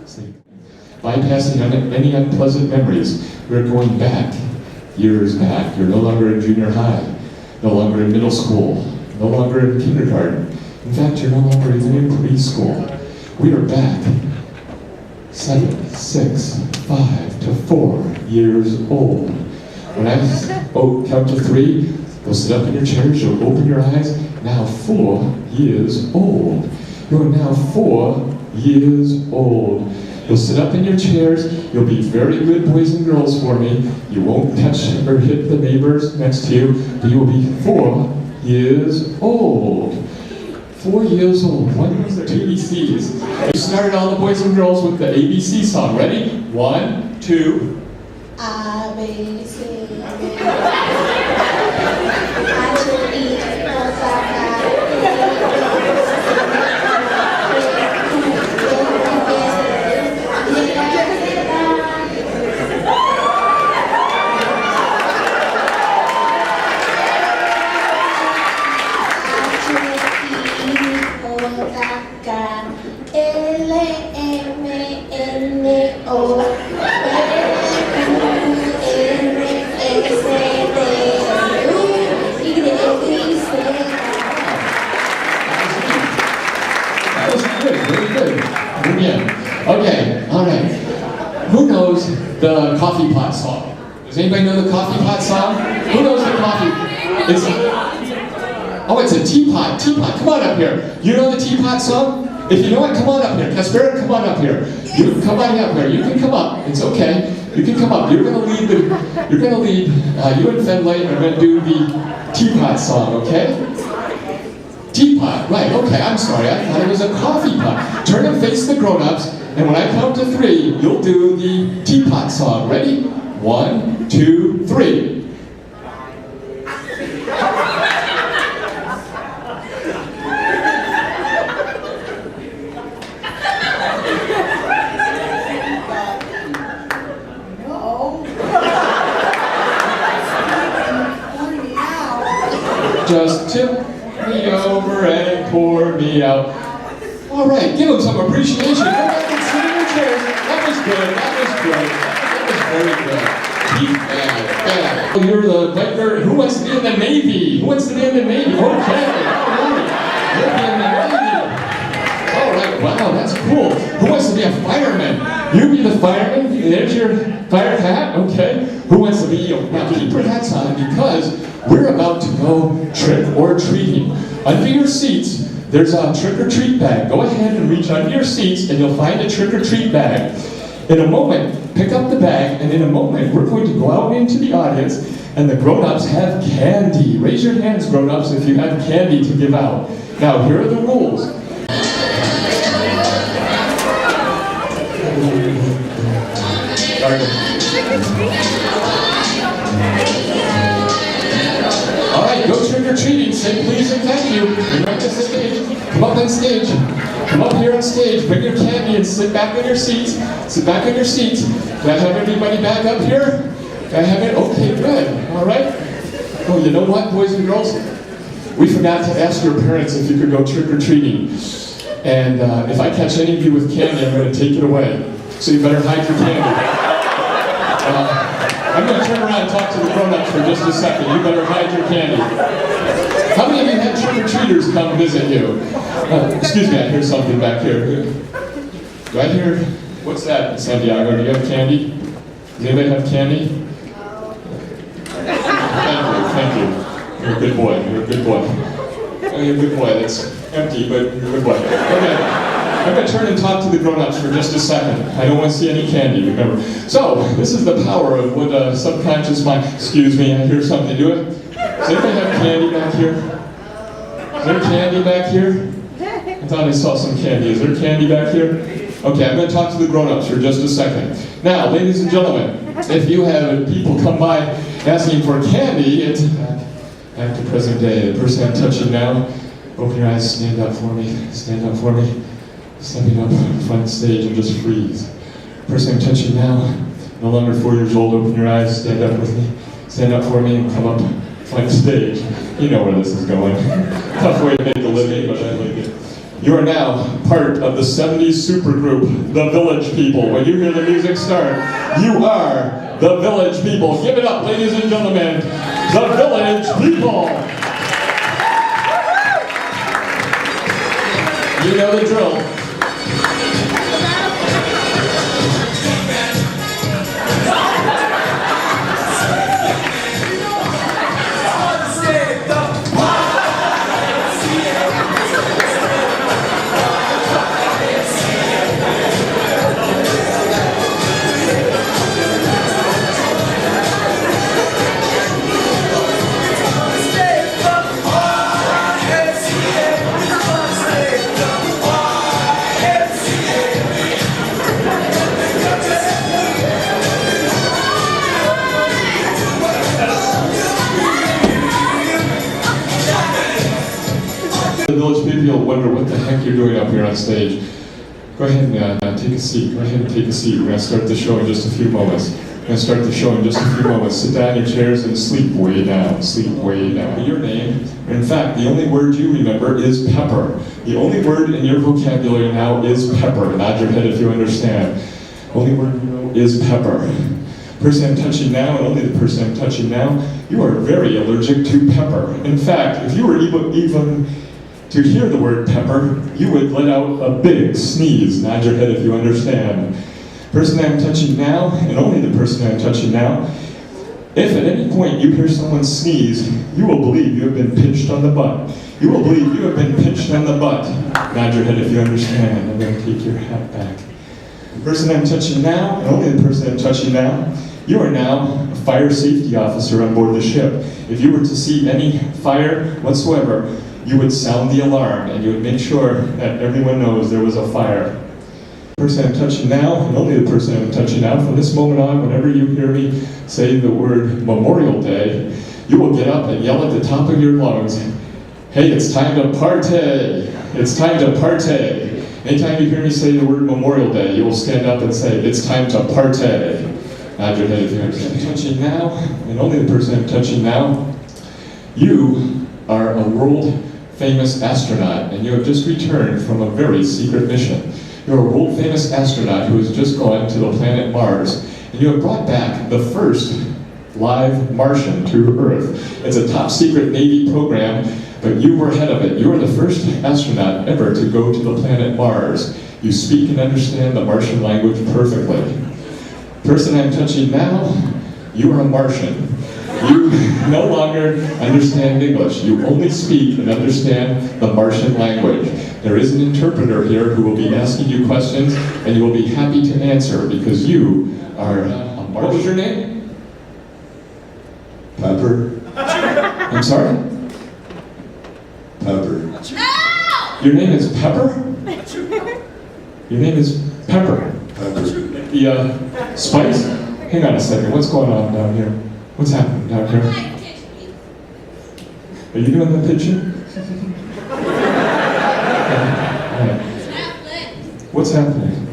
Sleep. Bypassing any unpleasant memories. We're going back, years back. You're no longer in junior high, no longer in middle school, no longer in kindergarten. In fact, you're no longer even in preschool. We are back 7, 6, 5 to 4 years old. When I count to 3, you'll sit up in your chairs, you'll open your eyes. Now 4 years old. You're now 4 years old. You'll sit up in your chairs, you'll be very good boys and girls for me. You won't touch or hit the neighbors next to you, but you will be 4 years old. 4 years old. One was the ABCs. We started all the boys and girls with the ABC song. Ready? 1, 2. A, B, C, D. I should eat Okay, all right. Who knows the coffee pot song? Does anybody know the coffee pot song? Who knows the coffee? It's a teapot. Teapot. Come on up here. You know the teapot song? If you know it, come on up here. Casper, come on up here. You come on up here. You can come up. It's okay. You can come up. You're gonna lead. You and Fenley are gonna do the teapot song. Okay? Teapot, right, okay, I'm sorry, I thought it was a coffee pot. Turn and face the grown-ups, and when I count to 3, you'll do the teapot song. Ready? 1, 2, 3. Just tip me over and pour me out. All right, give them some appreciation. Go back and sit in your chairs. That was good. That was very good. You're the biker. Who wants to be in the Navy? Who wants to be in the Navy? Okay. All right. You'll be in the Navy. All right. Wow, that's cool. Who wants to be a fireman? You be the fireman. There's your fire hat. Okay. Who wants to be? Now keep your hats on because we're about to go trick or treating. Under your seats, there's a trick or treat bag. Go ahead and reach under your seats and you'll find a trick or treat bag. In a moment, pick up the bag, and in a moment, we're going to go out into the audience and the grown-ups have candy. Raise your hands, grown-ups, if you have candy to give out. Now, here are the rules. All right, go trick-or-treating. Say please and thank you. Remember to stage. Come up on stage. Come up here on stage. Bring your candy and sit back on your seats. Sit back on your seats. Do I have everybody back up here? Do I have it? Okay, good. All right. Oh, you know what, boys and girls? We forgot to ask your parents if you could go trick-or-treating. And if I catch any of you with candy, I'm going to take it away. So you better hide your candy. I'm going to turn around and talk to the grown-ups for just a second. You better hide your candy. How many of you had trick-or-treaters come visit you? Excuse me, I hear something back here. Do I hear? What's that, Santiago? Do you have candy? Does anybody have candy? Thank you. You're a good boy. You're a good boy. Oh, you're a good boy. That's empty, but you're a good boy. Okay. I'm going to turn and talk to the grown-ups for just a second. I don't want to see any candy, remember. So, this is the power of what subconscious mind... Excuse me, I hear something. Do it. Does anybody have candy back here? Is there candy back here? I thought I saw some candy. Is there candy back here? Okay, I'm going to talk to the grown-ups for just a second. Now, ladies and gentlemen, if you have people come by asking for candy, it's back to present day. The person I'm touching now, open your eyes, stand up for me. Stand up for me. Stepping up front stage and just freeze. Person I'm touching now, no longer 4 years old, open your eyes, stand up with me. Stand up for me and come up front stage. You know where this is going. Tough way to make a living, but I like it. You are now part of the 70s supergroup, the Village People. When you hear the music start, you are the Village People. Give it up, ladies and gentlemen, the Village People. You know the drill. The Village People wonder what the heck you're doing up here on stage. Go ahead and take a seat. Go ahead and take a seat. We're going to start the show in just a few moments. We're going to start the show in just a few moments. Sit down in your chairs and sleep way down. Sleep way down. Your name, in fact, the only word you remember is pepper. The only word in your vocabulary now is pepper. Nod your head if you understand. Only word you know is pepper. Person I'm touching now, and only the person I'm touching now, you are very allergic to pepper. In fact, if you were even to hear the word pepper, you would let out a big sneeze. Nod your head if you understand. Person I'm touching now, and only the person I'm touching now, if at any point you hear someone sneeze, you will believe you have been pinched on the butt. You will believe you have been pinched on the butt. Nod your head if you understand. I'm going to take your hat back. The person I'm touching now, and only the person I'm touching now, you are now a fire safety officer on board the ship. If you were to see any fire whatsoever, you would sound the alarm and you would make sure that everyone knows there was a fire. The person I'm touching now, and only the person I'm touching now, from this moment on, whenever you hear me say the word Memorial Day, you will get up and yell at the top of your lungs, hey, it's time to party! It's time to party! Anytime you hear me say the word Memorial Day, you will stand up and say, it's time to party! Nod your head if you understand. I'm touching now, and only the person I'm touching now, you are a world-famous astronaut, and you have just returned from a very secret mission. You're a world-famous astronaut who has just gone to the planet Mars, and you have brought back the first live Martian to Earth. It's a top-secret Navy program, but you were head of it. You are the first astronaut ever to go to the planet Mars. You speak and understand the Martian language perfectly. Person I'm touching now, you are a Martian. You no longer understand English. You only speak and understand the Martian language. There is an interpreter here who will be asking you questions, and you will be happy to answer because you are a Martian. What was your name? Pepper. I'm sorry? Pepper. Your name is Pepper? Your name is Pepper. Pepper. The spice? Hang on a second. What's going on down here? What's happening down here? Are you doing the pitching? What's happening?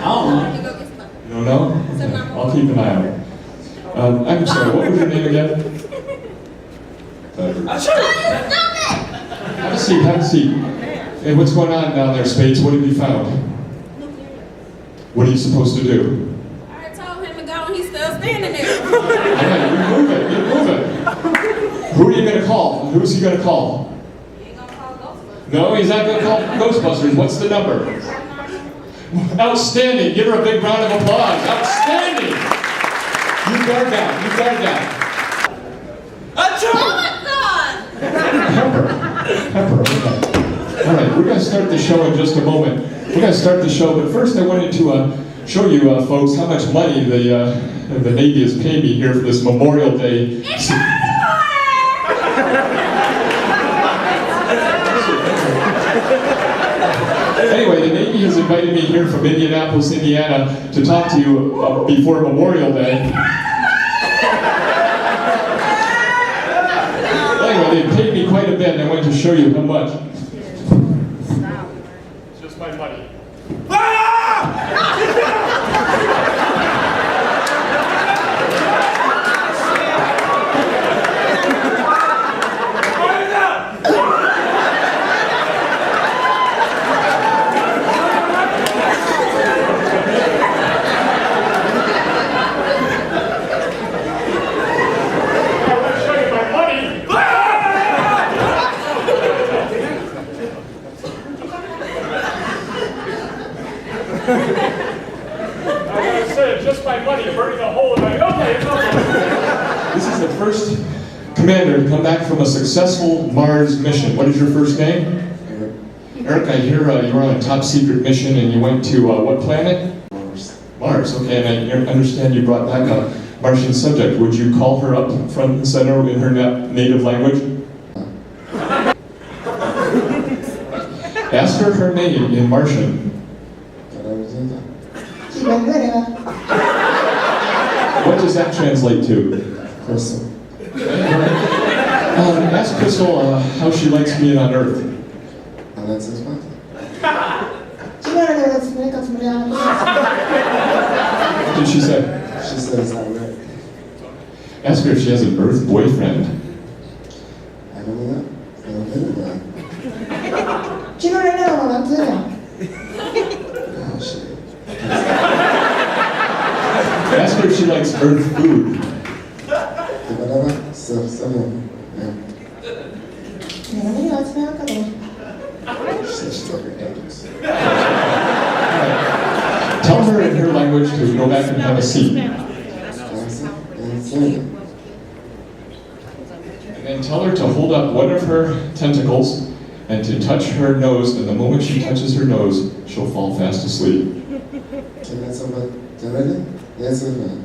I don't know. You don't know? Okay. I'll keep an eye on it. I'm sorry, what was your name again? Pepper. Have a seat, have a seat. Hey, what's going on down there, Spades? What have you found? What are you supposed to do? I told him to go and he's still standing there. All right, you move it, you move it. Who are you going to call? Who's he going to call? He ain't gonna call Ghostbusters. No, he's not going to call Ghostbusters. What's the number? Outstanding. Give her a big round of applause. Outstanding. You guard that. You guard that. Oh my God! Pepper. Okay. All right, we're going to start the show in just a moment. We're going to start the show, but first I wanted to show you folks how much money the Navy has paid me here for this Memorial Day. Anyway, the Navy has invited me here from Indianapolis, Indiana, to talk to you before Memorial Day. Anyway, they paid me quite a bit, and I wanted to show you how much. It's just my money. first commander to come back from a successful Mars mission. What is your first name? Eric, I hear you were on a top secret mission and you went to what planet? Mars, okay, and I understand you brought back a Martian subject. Would you call her up front and center in her native language? Ask her name in Martian. What does that translate to? Crystal. Ask Crystal how she likes being on Earth. That's his point. What did she say? She said it's not right. Ask her if she has an Earth boyfriend. I don't know. I don't think about it. Oh, shit. Ask her if she likes Earth food. Whatever. Someone. Yeah. She said she's like her angels. Tell her in her language to go back and have a seat. And then tell her to hold up one of her tentacles and to touch her nose, and the moment she touches her nose, she'll fall fast asleep. Can I talk about Canada? Yes or no?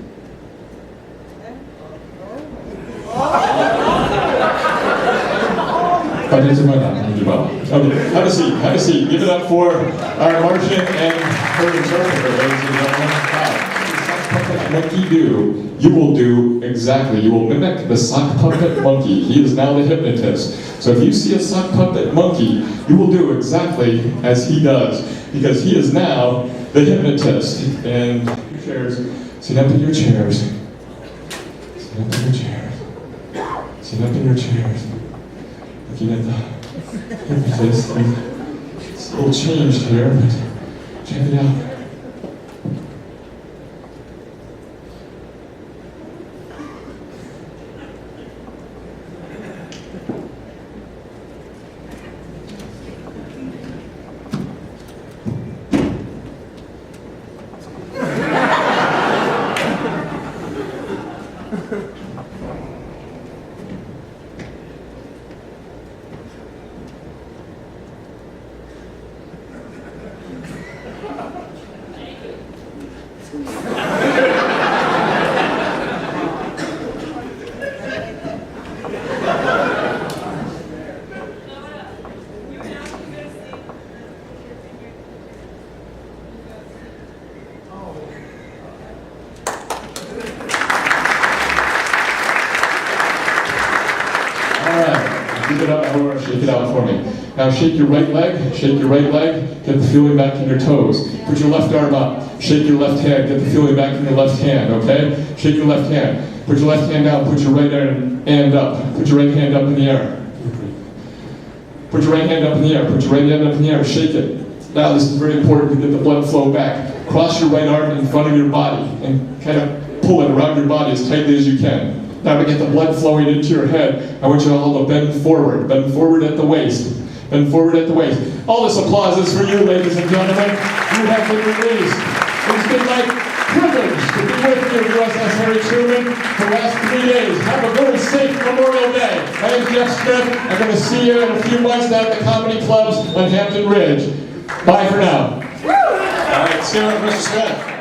Okay, have a seat, have a seat. Give it up for our Martian and her interpreter, ladies and gentlemen. Sock monkey do, you will do exactly. You will mimic the sock puppet monkey. He is now the hypnotist. So if you see a sock puppet monkey, you will do exactly as he does, because he is now the hypnotist. And chairs, sit up in your chairs. Sit up in your chairs. Sit up in your chairs. Looking at the hypnotist. It's a little changed here, but check it out. Shake it out for me. Now shake your right leg, get the feeling back in your toes. Put your left arm up, shake your left hand, get the feeling back in your left hand, okay? Shake your left hand. Put your left hand down, put your right hand up. Put your right hand up in the air. Put your right hand up in the air, put your right hand up in the air, shake it. Now this is very important to get the blood flow back. Cross your right arm in front of your body and kind of pull it around your body as tightly as you can. Now to get the blood flowing into your head, I want you all to bend forward at the waist. Bend forward at the waist. All this applause is for you, ladies and gentlemen. You have been released. It's been my privilege to be with you, USS Harry Truman, for the last 3 days. Have a very safe Memorial Day. My name's Jeff Smith. I'm going to see you in a few months down at the comedy clubs on Hampton Ridge. Bye for now. All right, see you, Mr. Smith.